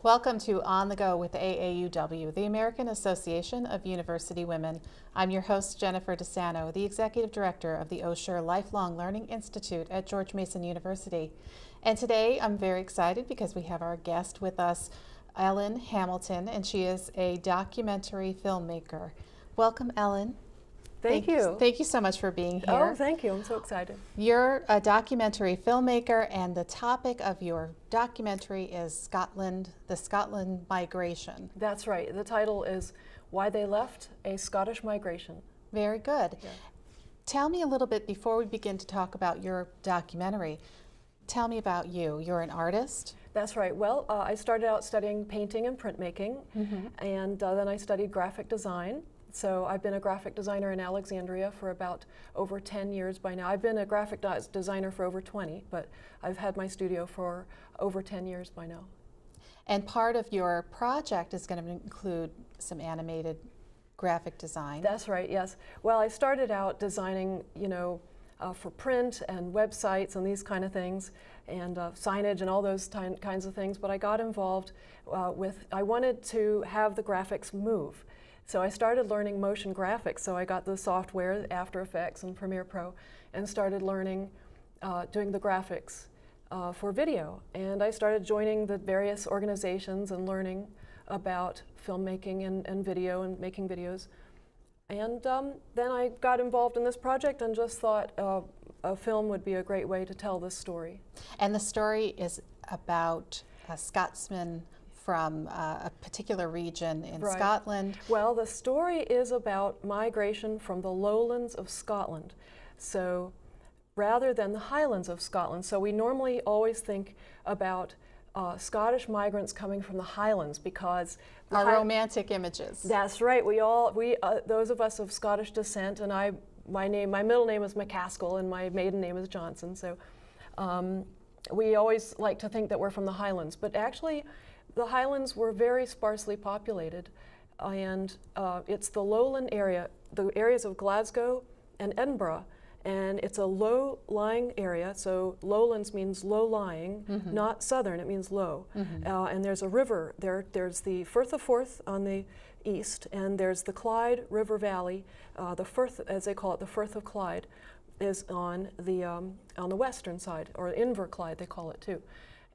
Welcome to On the Go with AAUW, the American Association of University Women. I'm your host, Jennifer DeSano, the Executive Director of the Osher Lifelong Learning Institute at George Mason University. And today I'm very excited because we have our guest with us, Ellen Hamilton, and she is a documentary filmmaker. Welcome, Ellen. Thank you. Thank you so much for being here. Oh, thank you. I'm so excited. You're a documentary filmmaker, and the topic of your documentary is Scotland, the Scotland Migration. That's right. The title is Why They Left, A Scottish Migration. Very good. Yeah. Tell me a little bit, before we begin to talk about your documentary, tell me about you. You're an artist? That's right. Well, I started out studying painting and printmaking, and then I studied graphic design. So I've been a graphic designer in Alexandria for about over 10 years by now. I've been a graphic designer for over 20, but I've had my studio for over 10 years by now. And part of your project is going to include some animated graphic design. That's right, yes. Well, I started out designing, for print and websites and these kind of things, and signage and all those kinds of things, but I got involved I wanted to have the graphics move. So I started learning motion graphics, so I got the software, After Effects and Premiere Pro, and started learning, doing the graphics for video. And I started joining the various organizations and learning about filmmaking and video and making videos. And then I got involved in this project and just thought a film would be a great way to tell this story. And the story is about a Scotsman from a particular region in Scotland. Well, the story is about migration from the lowlands of Scotland, so rather than the highlands of Scotland. So we normally always think about Scottish migrants coming from the highlands because our romantic images. That's right. Those of us of Scottish descent, and my middle name is McCaskill, and my maiden name is Johnson. So we always like to think that we're from the highlands, but actually, the highlands were very sparsely populated, and it's the lowland area, the areas of Glasgow and Edinburgh, and it's a low-lying area, so lowlands means low-lying, not southern, it means low. And there's a river, there's the Firth of Forth on the east, and there's the Clyde River Valley, the Firth, as they call it, the Firth of Clyde, is on the western side, or Inverclyde they call it too.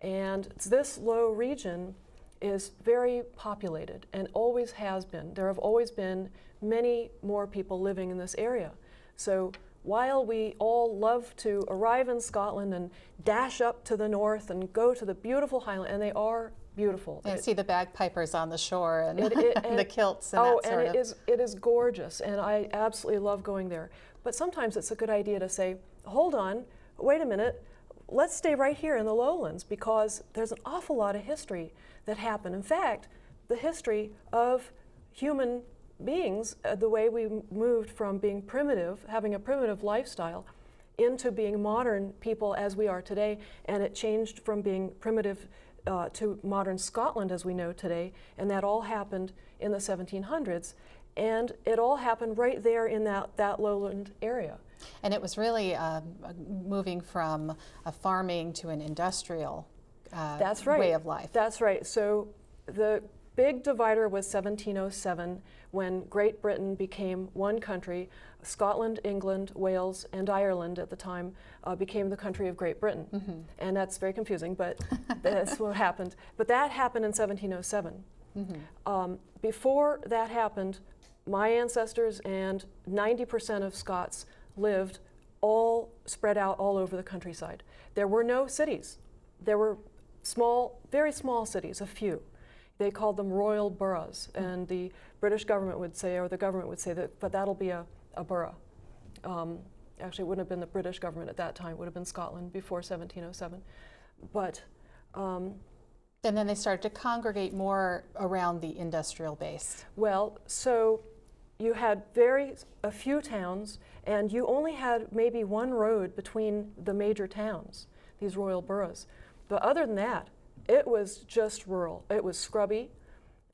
And this low region is very populated and always has been. There have always been many more people living in this area. So while we all love to arrive in Scotland and dash up to the north and go to the beautiful Highland, and they are beautiful. And see the bagpipers on the shore and, and the kilts and that sort of. It is gorgeous, and I absolutely love going there. But sometimes it's a good idea to say, hold on, wait a minute, let's stay right here in the lowlands because there's an awful lot of history that happened. In fact, the history of human beings, the way we moved from being primitive, having a primitive lifestyle, into being modern people as we are today, and it changed from being primitive to modern Scotland as we know today, and that all happened in the 1700s, and it all happened right there in that lowland area. And it was really moving from a farming to an industrial That's right. way of life. That's right. So the big divider was 1707 when Great Britain became one country. Scotland, England, Wales, and Ireland at the time became the country of Great Britain. And that's very confusing, but that's what happened. But that happened in 1707. Before that happened, my ancestors and 90% of Scots lived all spread out all over the countryside. There were no cities. There were small, very small cities, a few. They called them royal boroughs, and the British government would say, or the government would say that, but that'll be a borough. Actually, it wouldn't have been the British government at that time, it would have been Scotland before 1707. But And then they started to congregate more around the industrial base. Well, so you had a few towns, and you only had maybe one road between the major towns, these royal boroughs. But other than that, it was just rural. It was scrubby,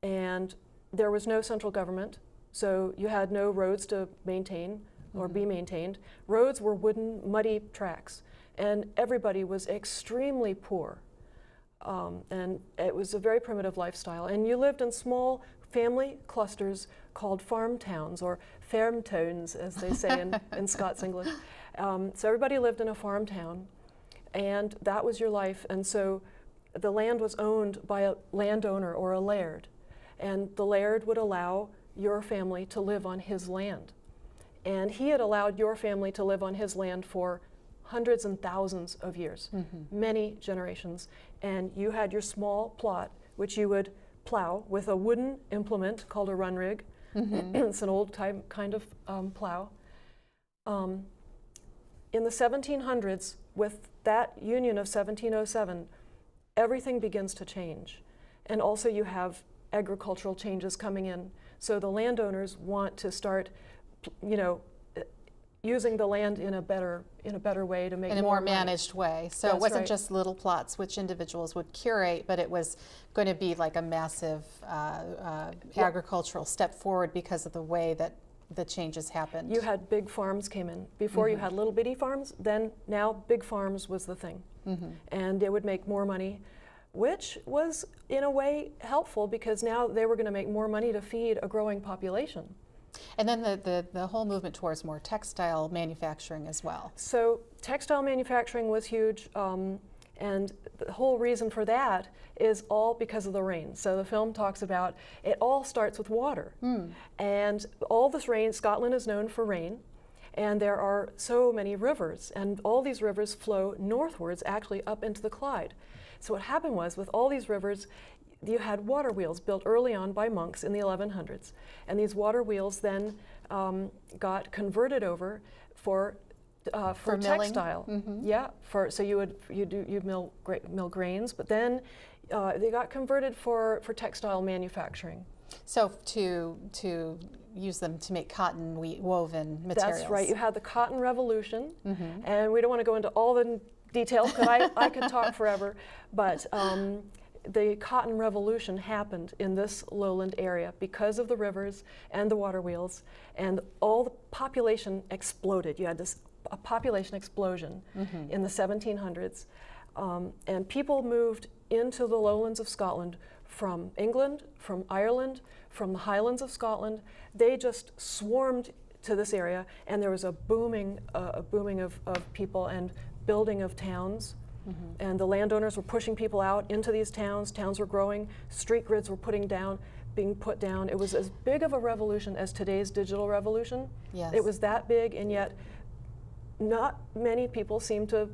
and there was no central government, so you had no roads to maintain or be maintained. Roads were wooden, muddy tracks, and everybody was extremely poor. And it was a very primitive lifestyle. And you lived in small family clusters called farm towns, or ferm towns, as they say in Scots English. So everybody lived in a farm town, and that was your life. And so the land was owned by a landowner or a laird, and the laird would allow your family to live on his land. And he had allowed your family to live on his land for hundreds and thousands of years, many generations. And you had your small plot, which you would plow with a wooden implement called a run rig. It's an old type kind of plow. In the 1700s, with that union of 1707, everything begins to change. And also you have agricultural changes coming in. So the landowners want to start, using the land in a better way to make in a more more money. managed way. So That's it wasn't right. just little plots which individuals would curate, but it was going to be like a massive agricultural step forward because of the way that the changes happened. You had big farms came in. Before you had little bitty farms, then now big farms was the thing. And it would make more money, which was in a way helpful because now they were going to make more money to feed a growing population. And then the whole movement towards more textile manufacturing as well. So textile manufacturing was huge, and the whole reason for that is all because of the rain. So the film talks about it all starts with water. And all this rain, Scotland is known for rain, and there are so many rivers, and all these rivers flow northwards, actually up into the Clyde. So what happened was, with all these rivers, you had water wheels built early on by monks in the 1100s, and these water wheels then got converted over for milling? textile. Yeah, so you'd mill grains, but then they got converted for textile manufacturing. So to use them to make cotton woven materials. That's right. You had the Cotton Revolution, and we don't want to go into all the details because I could talk forever, but the Cotton Revolution happened in this lowland area because of the rivers and the water wheels, and all the population exploded. You had a population explosion in the 1700s, and people moved into the lowlands of Scotland from England, from Ireland, from the Highlands of Scotland. They just swarmed to this area, and there was a booming of people and building of towns. And the landowners were pushing people out into these towns. Towns were growing. Street grids were being put down. It was as big of a revolution as today's digital revolution. Yes. It was that big, and yet not many people seem to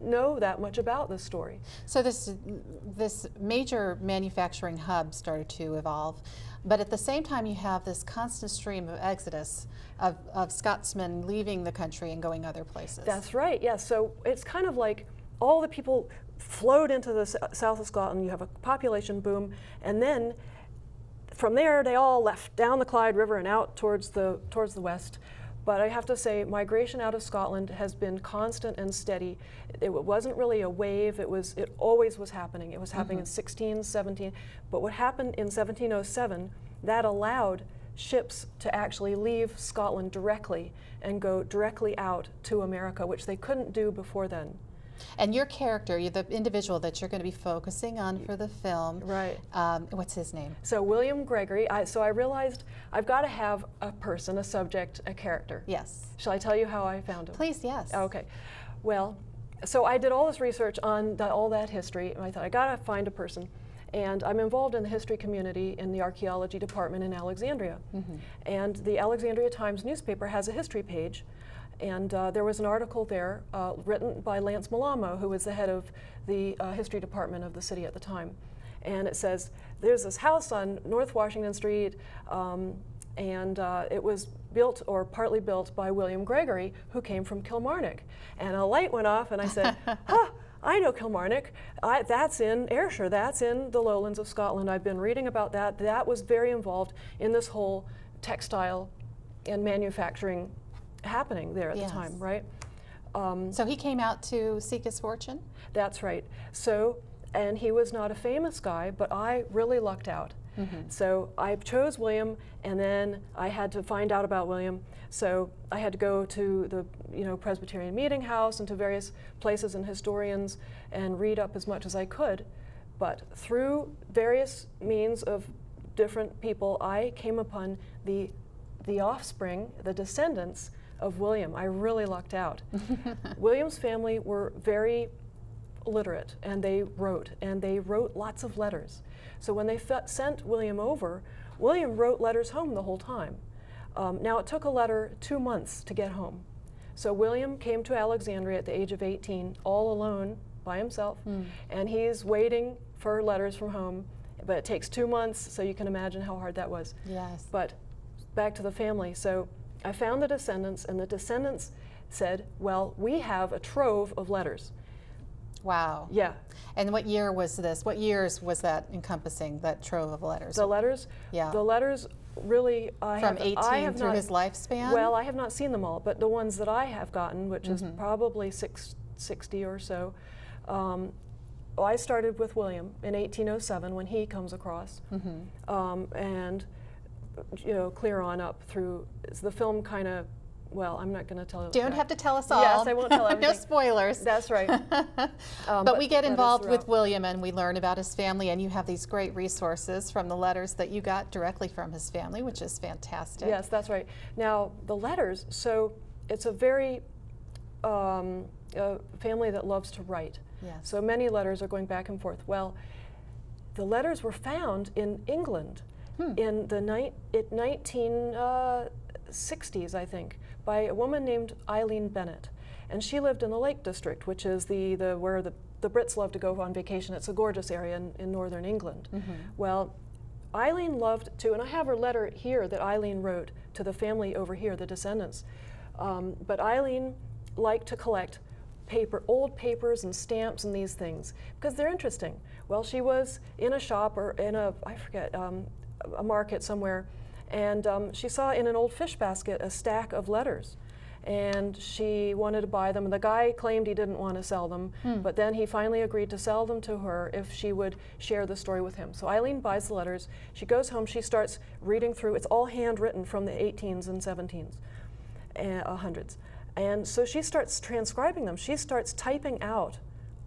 know that much about this story. So this major manufacturing hub started to evolve, but at the same time you have this constant stream of exodus of Scotsmen leaving the country and going other places. That's right, yes. So it's kind of like all the people flowed into the south of Scotland. You have a population boom, and then from there they all left down the Clyde River and out towards the west. But I have to say, migration out of Scotland has been constant and steady. It wasn't really a wave. It always was happening. It was happening in 16, 17. But what happened in 1707, that allowed ships to actually leave Scotland directly and go directly out to America, which they couldn't do before then. And your character, the individual that you're going to be focusing on for the film, Right. What's his name? So William Gregory, so I realized I've got to have a person, a subject, a character. Yes. Shall I tell you how I found him? Please, yes. Okay. Well, so I did all this research on all that history, and I thought I got to find a person. And I'm involved in the history community in the archaeology department in Alexandria. And the Alexandria Times newspaper has a history page. And there was an article there written by Lance Malamo, who was the head of the history department of the city at the time. And it says, there's this house on North Washington Street, and it was built or partly built by William Gregory, who came from Kilmarnock. And a light went off, and I said, I know Kilmarnock. That's in Ayrshire. That's in the lowlands of Scotland. I've been reading about that. That was very involved in this whole textile and manufacturing happening there at Yes. the time, right? So he came out to seek his fortune? That's right. So, and he was not a famous guy, but I really lucked out. So I chose William, and then I had to find out about William. So I had to go to the Presbyterian Meeting House and to various places and historians and read up as much as I could. But through various means of different people, I came upon the offspring, the descendants of William. I really lucked out. William's family were very literate, and they wrote lots of letters. So when they sent William over, William wrote letters home the whole time. Now it took a letter 2 months to get home. So William came to Alexandria at the age of 18, all alone by himself, and he's waiting for letters from home, but it takes 2 months, so you can imagine how hard that was. Yes. But back to the family. So I found the descendants, and the descendants said, well, we have a trove of letters. Wow. Yeah. And what year was this? What years was that encompassing, that trove of letters? The letters? Yeah. The letters really, From 18 through his lifespan? Well, I have not seen them all, but the ones that I have gotten, which is probably 60 or so, I started with William in 1807 when he comes across, and clear on up through the film kind of. Well, I'm not going to tell you. Don't have to tell us all. Yes, I won't tell everything. No spoilers. That's right. But we get letters involved with throughout. William, and we learn about his family, and you have these great resources from the letters that you got directly from his family, which is fantastic. Yes, that's right. Now, the letters, so it's a very family that loves to write. Yes. So many letters are going back and forth. Well, the letters were found in England in the 1960s, I think, by a woman named Eileen Bennett. And she lived in the Lake District, which is where the Brits love to go on vacation. It's a gorgeous area in northern England. Well, Eileen loved to, and I have her letter here that Eileen wrote to the family over here, the descendants. But Eileen liked to collect old papers and stamps and these things because they're interesting. Well, she was in a shop or in a market somewhere, and she saw in an old fish basket a stack of letters, and she wanted to buy them. And the guy claimed he didn't want to sell them, but then he finally agreed to sell them to her if she would share the story with him. So Eileen buys the letters. She goes home. She starts reading through. It's all handwritten from the 18s and 17s, and hundreds. And so she starts transcribing them. She starts typing out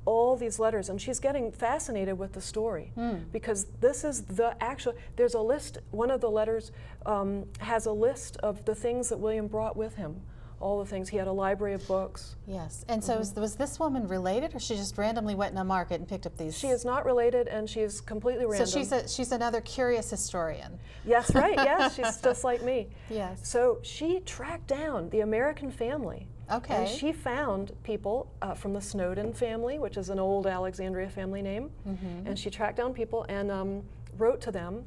all these letters, and she's getting fascinated with the story because this is the actual. There's a list. One of the letters has a list of the things that William brought with him. All the things. He had a library of books. Yes. And so was this woman related, or she just randomly went in a market and picked up these? She is not related, and she's completely random. So she's another curious historian. Yes, right. Yes, she's just like me. Yes. So she tracked down the American family. Okay. And she found people from the Snowden family, which is an old Alexandria family name. And she tracked down people and wrote to them.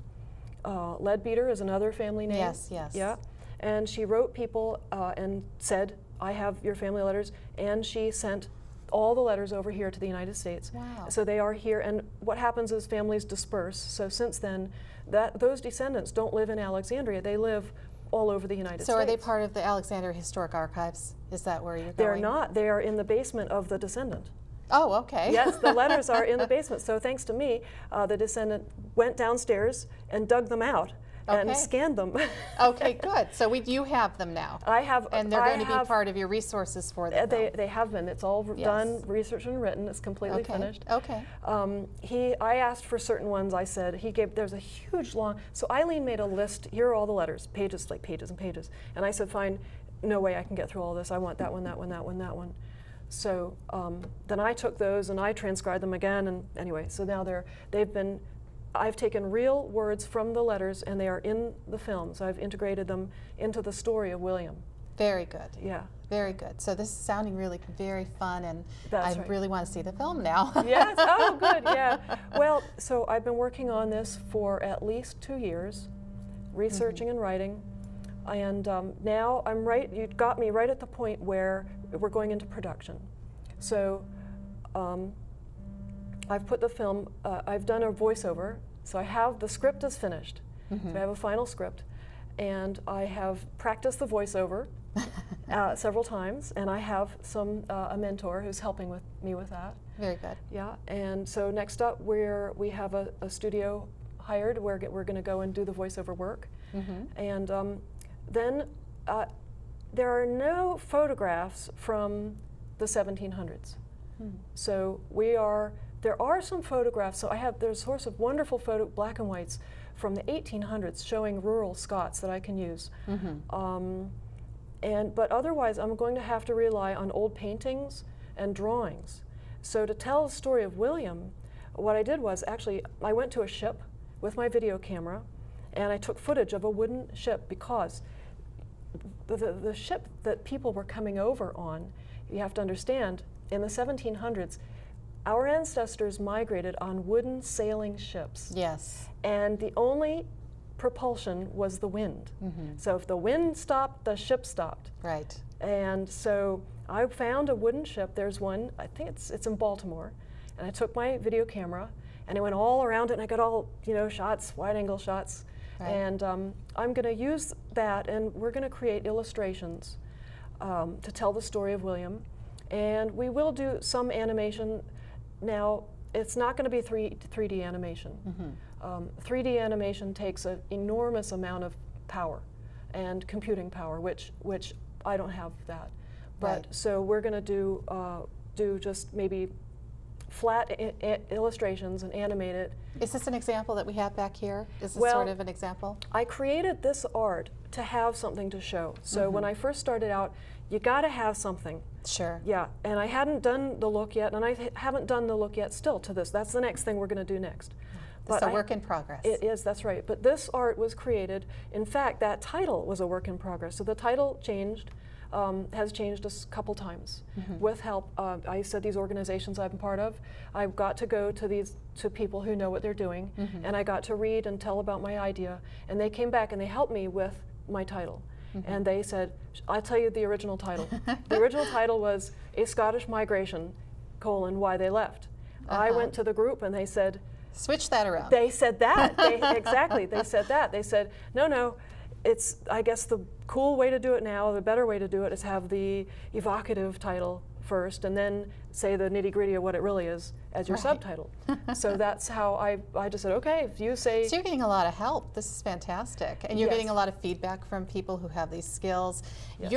Leadbeater is another family name. Yes, yes. Yeah. And she wrote people and said, I have your family letters. And she sent all the letters over here to the United States. Wow. So they are here. And what happens is families disperse. So since then, those descendants don't live in Alexandria. They live all over the United States. So are they part of the Alexandria Historic Archives? Is that where you're going? They're not. They are in the basement of the descendant. Oh, okay. Yes, the letters are in the basement. So thanks to me, the descendant went downstairs and dug them out and Okay. scanned them. Okay, good. So you have them now. I have, And they're going to be part of your resources for the film. They have been. It's all Yes. done, researched and written. It's completely Okay. finished. Okay. I asked for certain ones. I said there's a huge long. So Eileen made a list. Here are all the letters, pages, like pages and pages. And I said, fine, no way I can get through all this. I want that one, that one, that one, that one. So then I took those and I transcribed them again. And anyway, so now I've taken real words from the letters and they are in the film. So I've integrated them into the story of William. Very good. Yeah. Very good. So this is sounding really very fun, and That's I right. really want to see the film now. Yes. Oh, good. Yeah. Well, so I've been working on this for at least 2 years, researching and writing, and now you got me right at the point where we're going into production. So I've put the film, I've done a voiceover, so I have, the script is finished. So I have a final script, and I have practiced the voiceover several times, and I have a mentor who's helping me with that. Very good. Yeah, and so next up we have a studio hired where we're going to go and do the voiceover work. And then there are no photographs from the 1700s. So there are some photographs. So there's a source of wonderful black and whites from the 1800s showing rural Scots that I can use. But otherwise, I'm going to have to rely on old paintings and drawings. So to tell the story of William, what I did was actually I went to a ship with my video camera, and I took footage of a wooden ship because the ship that people were coming over on, you have to understand, in the 1700s, our ancestors migrated on wooden sailing ships. Yes. And the only propulsion was the wind. So if the wind stopped, the ship stopped. Right. And so I found a wooden ship. There's one, I think it's in Baltimore. And I took my video camera and I went all around it, and I got all, shots, wide angle shots. Right. And I'm going to use that, and we're going to create illustrations to tell the story of William. And we will do some animation. Now, it's not going to be 3D animation. 3D animation takes an enormous amount of power and computing power, which I don't have that. But Right. So we're going to do just maybe flat illustrations and animate it. Is this an example that we have back here? Is this Well, sort of an example? I created this art to have something to show. So when I first started out, you got to have something. Sure. Yeah, and I hadn't done the look yet, and I haven't done the look yet still to this. That's the next thing we're going to do next. It's a work in progress. It is, that's right. But this art was created, in fact, that title was a work in progress. So the title changed, has changed a couple times with help. I said these organizations I'm part of, I've got to go to people who know what they're doing, and I got to read and tell about my idea, and they came back and they helped me with my title. And they said, I'll tell you the original title. The original title was A Scottish Migration, Why They Left. I went to the group and they said, switch that around. They said that. Exactly, they said that. They said, no, it's, I guess the cool way to do it now, the better way to do it is have the evocative title first and then say the nitty-gritty of what it really is as your subtitle. So that's how I just said, okay, if you say... So you're getting a lot of help. This is fantastic. And you're Yes. getting a lot of feedback from people who have these skills. Yes.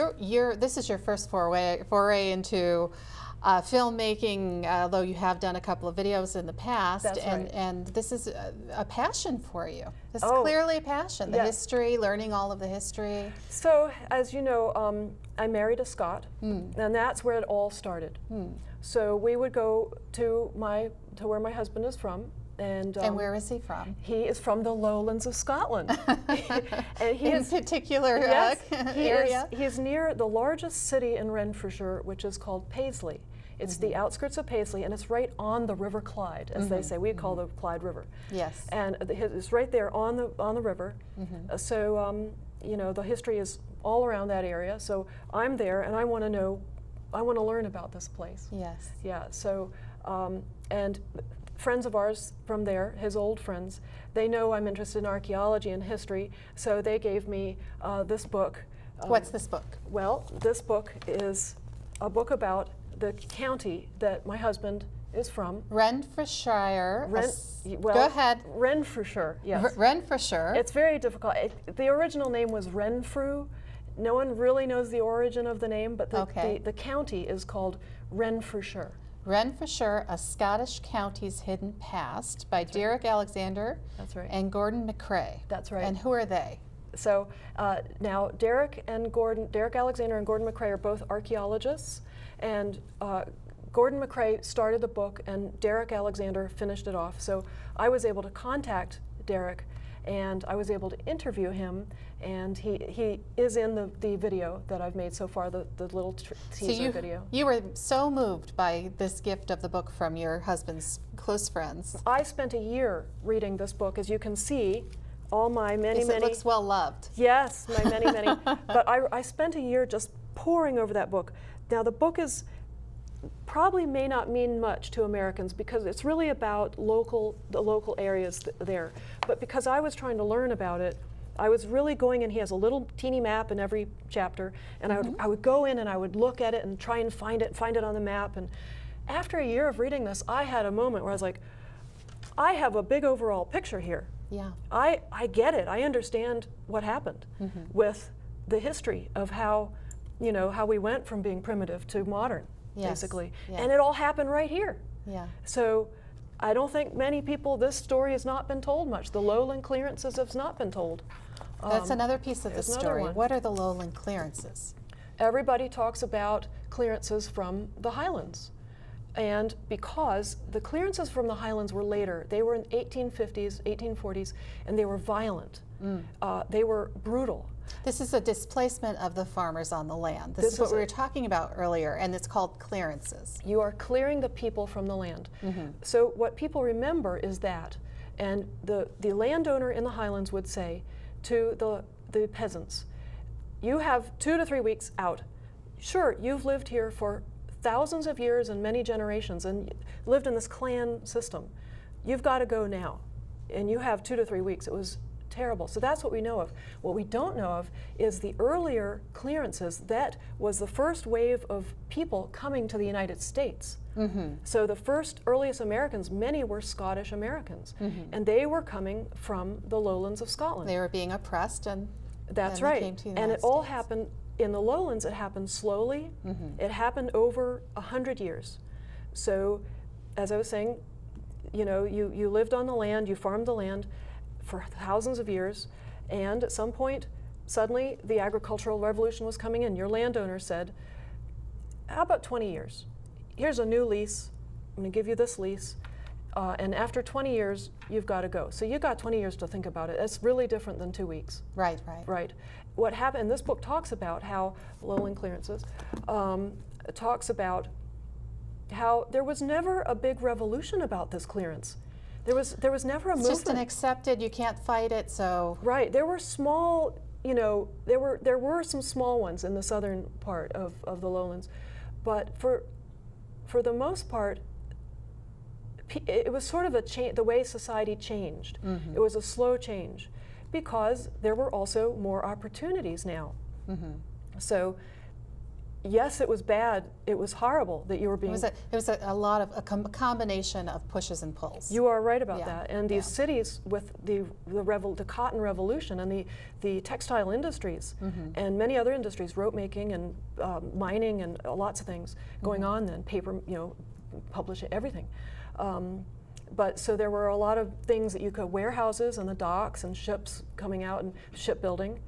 This is your first foray into filmmaking, although you have done a couple of videos in the past. That's right. And this is a passion for you. This is Oh, clearly a passion. The yes. history, learning all of the history. So, as you know, I married a Scot, and that's where it all started. So we would go to where my husband is from, and where is he from? he is from the lowlands of Scotland. And he In is particular yes, area? He is near the largest city in Renfrewshire, which is called Paisley. It's the outskirts of Paisley, and it's right on the River Clyde, as they say. We call the Clyde River. Yes. And it's right there on the river. So the history is all around that area. So I'm there, and I want to learn about this place. Yes. Yeah. So and friends of ours from there, his old friends, they know I'm interested in archaeology and history, so they gave me this book. What's this book? Well, this book is a book about the county that my husband is from. Renfrewshire. Well, go ahead. Renfrewshire, yes. Renfrewshire. It's very difficult. The original name was Renfrew. No one really knows the origin of the name, but the county is called Renfrewshire. Renfrewshire, A Scottish County's Hidden Past by Derek Alexander That's right. and Gordon McCrae. That's right. And who are they? So now Derek Alexander and Gordon McCrae are both archaeologists, and Gordon McCrae started the book and Derek Alexander finished it off. So I was able to contact Derek and I was able to interview him, and he is in the video that I've made so far, the little teaser video. You were so moved by this gift of the book from your husband's close friends. I spent a year reading this book, as you can see. All my many, Yes, many... It looks well loved. Yes, my many, many. But I spent a year just poring over that book. Now the book is probably may not mean much to Americans because it's really about the local areas there. But because I was trying to learn about it, I was really going in. He has a little teeny map in every chapter, and I would go in and I would look at it and try and find it on the map. And after a year of reading this, I had a moment where I was like, I have a big overall picture here. Yeah. I get it. I understand what happened with the history of how, how we went from being primitive to modern, basically. Yeah. And it all happened right here. Yeah. So I don't think many people, this story has not been told much. The lowland clearances have not been told. That's another piece of the there's another story. one. What are the lowland clearances? Everybody talks about clearances from the highlands. And because the clearances from the highlands were later, they were in 1850s, 1840s, and they were violent. They were brutal. This is a displacement of the farmers on the land. This is what we were talking about earlier, and it's called clearances. You are clearing the people from the land. So what people remember is that, and the landowner in the highlands would say to the peasants, you have 2 to 3 weeks out. Sure, you've lived here for thousands of years and many generations and lived in this clan system. You've got to go now. And you have 2 to 3 weeks. It was terrible. So that's what we know of. What we don't know of is the earlier clearances. That was the first wave of people coming to the United States. So the first earliest Americans, many were Scottish Americans, and they were coming from the lowlands of Scotland. They were being oppressed, and That's then they right. came to the And United it all States. happened in the lowlands. It happened slowly. It happened over 100 years. So, as I was saying, you lived on the land, you farmed the land for thousands of years, and at some point, suddenly the agricultural revolution was coming in. Your landowner said, how about 20 years? Here's a new lease. I'm going to give you this lease. And after 20 years, you've got to go. So you've got 20 years to think about it. It's really different than 2 weeks. Right. Right. What happened, and this book talks about how lowland clearances, talks about how there was never a big revolution about this clearance. There was never a It's movement. just an accepted, you can't fight it, so. Right. There were small, there were some small ones in the southern part of the lowlands, but for the most part, it was sort of the way society changed. It was a slow change because there were also more opportunities now. So, yes, it was bad. It was horrible that you were being. It was a lot of a combination of pushes and pulls. You are right about Yeah, that. And these cities with the cotton revolution and the textile industries and many other industries, rope making and mining and lots of things going on then, paper, publishing, everything. But so there were a lot of things that you could, warehouses and the docks and ships coming out and shipbuilding.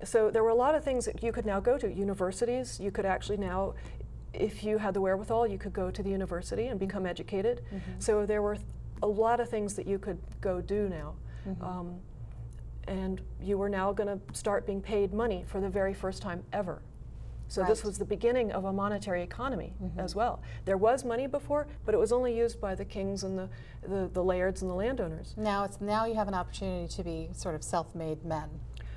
So there were a lot of things that you could now go to. Universities, you could actually now, if you had the wherewithal, you could go to the university and become educated. So there were a lot of things that you could go do now. And you were now going to start being paid money for the very first time ever. So this was the beginning of a monetary economy as well. There was money before, but it was only used by the kings and the lairds and the landowners. Now you have an opportunity to be sort of self-made men.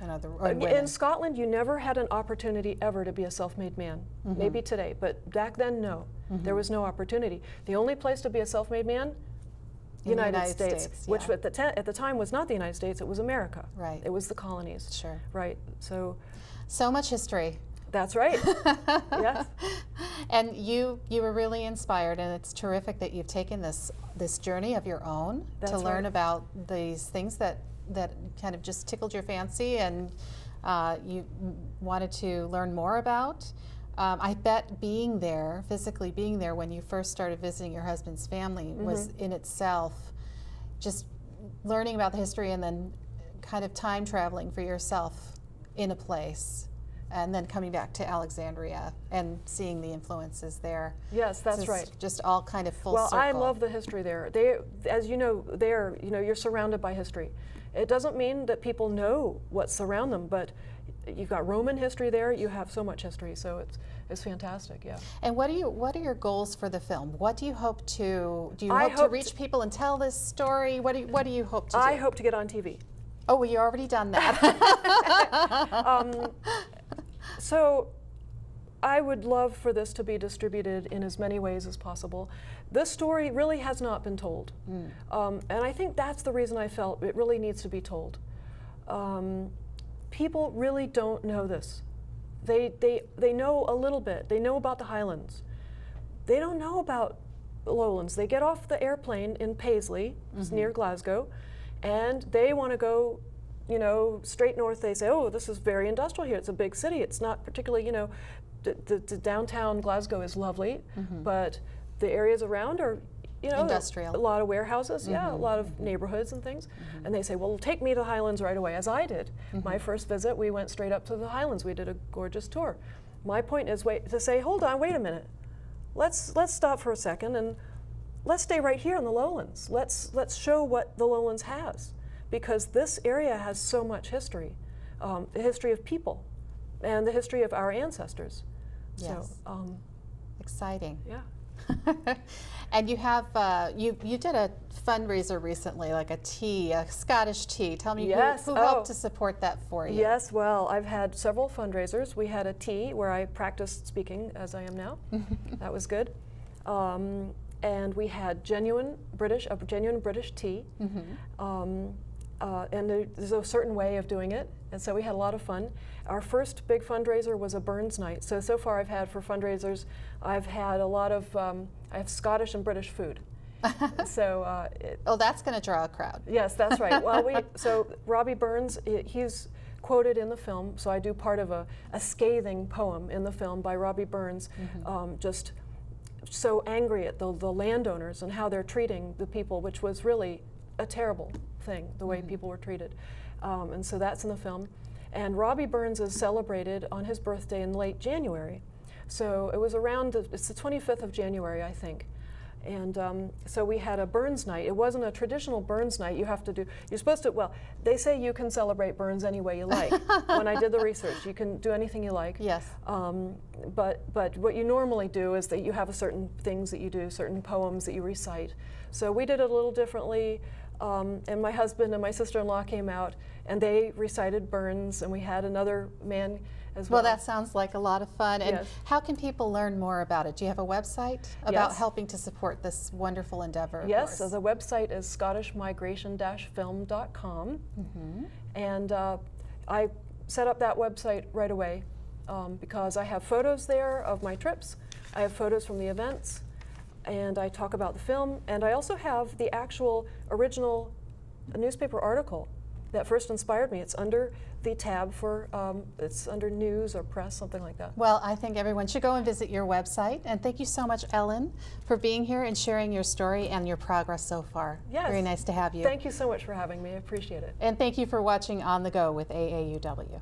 Or In women. Scotland, you never had an opportunity ever to be a self-made man. Maybe today, but back then, no. There was no opportunity. The only place to be a self-made man, United States, which at the time was not the United States, it was America. Right. It was the colonies. Sure. Right. So much history. that's right. Yes. And you were really inspired, and it's terrific that you've taken this journey of your own to learn about these things that kind of just tickled your fancy and you wanted to learn more about. I bet physically being there when you first started visiting your husband's family was in itself just learning about the history and then kind of time traveling for yourself in a place and then coming back to Alexandria and seeing the influences there. Yes, that's So right. it's just all kind of full circle. Well, I love the history there. As you know, you're surrounded by history. It doesn't mean that people know what's around them, but you've got Roman history there. You have so much history, so it's fantastic. Yeah. And what are your goals for the film? What do you hope to reach people and tell this story? What do you hope to do? I hope to get on TV. Oh, well, you already done that. So I would love for this to be distributed in as many ways as possible. This story really has not been told. And I think that's the reason I felt it really needs to be told. People really don't know this. They know a little bit. They know about the Highlands. They don't know about the lowlands. They get off the airplane in Paisley, it's near Glasgow, and they want to go, you know, straight north. They say, oh, this is very industrial here. It's a big city. It's not particularly, you know, the downtown Glasgow is lovely, but the areas around are, you know, industrial. A lot of warehouses, yeah, a lot of neighborhoods and things. And they say, well, take me to the Highlands right away, as I did. My first visit, we went straight up to the Highlands. We did a gorgeous tour. My point is to say, hold on, wait a minute. Let's stop for a second and let's stay right here in the lowlands. Let's show what the lowlands has, because this area has so much history, the history of people, and the history of our ancestors. Yes. So, exciting. yeah. And you have you did a fundraiser recently, like a tea, a Scottish tea. Tell me who helped to support that for you. Yes, well, I've had several fundraisers. We had a tea where I practiced speaking as I am now. That was good. And we had a genuine British tea. And there's a certain way of doing it, and so we had a lot of fun. Our first big fundraiser was a Burns night. So far I've had for fundraisers, I've had a lot of, I have Scottish and British food. So, oh, that's going to draw a crowd. Yes, that's right. Well, so Robbie Burns, he's quoted in the film, so I do part of a scathing poem in the film by Robbie Burns, just so angry at the landowners and how they're treating the people, which was really a terrible thing, the way people were treated. And so that's in the film. And Robbie Burns is celebrated on his birthday in late January. So it was it's the 25th of January, I think. And so we had a Burns night. It wasn't a traditional Burns night. You're supposed to, well, they say you can celebrate Burns any way you like. When I did the research, you can do anything you like. Yes. But what you normally do is that you have certain things that you do, certain poems that you recite. So we did it a little differently. And my husband and my sister-in-law came out, and they recited Burns, and we had another man as well. Well, that sounds like a lot of fun. And Yes. how can people learn more about it? Do you have a website about Yes. helping to support this wonderful endeavor? Of Yes, course? so the website is scottishmigration-film.com. And I set up that website right away because I have photos there of my trips. I have photos from the events, and I talk about the film. And I also have the actual original newspaper article that first inspired me. It's under the tab for, it's under news or press, something like that. Well, I think everyone should go and visit your website. And thank you so much, Ellen, for being here and sharing your story and your progress so far. Yes. Very nice to have you. Thank you so much for having me. I appreciate it. And thank you for watching On the Go with AAUW.